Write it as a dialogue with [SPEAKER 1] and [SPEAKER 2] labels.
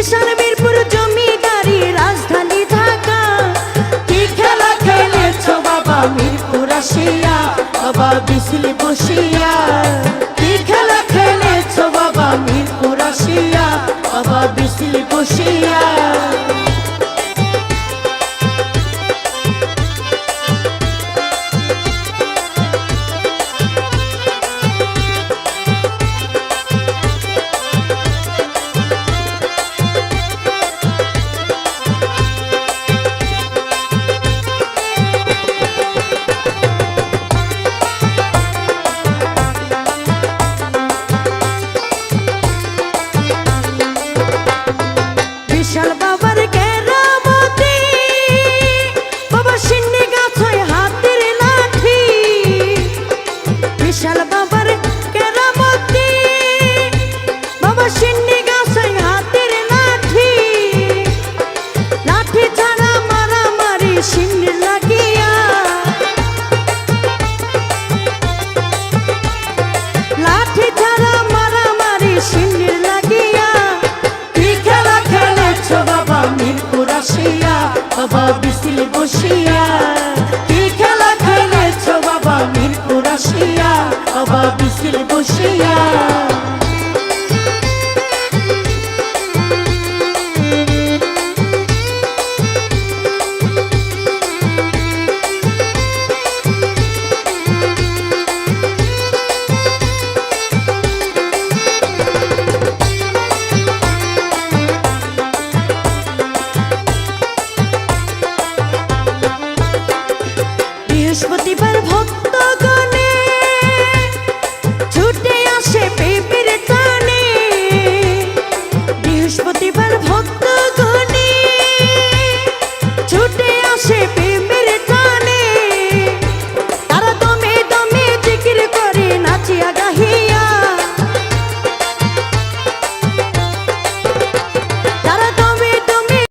[SPEAKER 1] বিশাল মিরপুর জমিদারি রাজধানী ঢাকা। কি খেলা খেলেছো বাবা মিরপুর আসিয়া, বাবা বিসলি বসিয়া। কি খেলা খেলেছো বাবা মিরপুর আসিয়া, বাবা বিসলি বসিয়া। বিশাল বাবার কেরামতি, বাবা সিন্নি গাছয় হাতের লাঠি। বিশাল বাবার কেরামতি, বাবা সিন্নি গাছয় হাতের লাঠি। লাঠি ছাড়া মারামারি সিন্নি লাগিয়া, লাঠি ছাড়া মারামারি সিন্নি লাগিয়া। কি খেলা খেলেছো বাবা মিরপুর আসিয়া, বাবা বিসলি বসিয়া। কি খেলা খেলেছো বাবা মিরপুর আসিয়া, বাবা বিসলি বসিয়া। বৃহস্পতিবার ভক্তগণে ছুটে আসে পেঁপের টানে। বৃহস্পতিবার ভক্তগণে ছুটে আসে।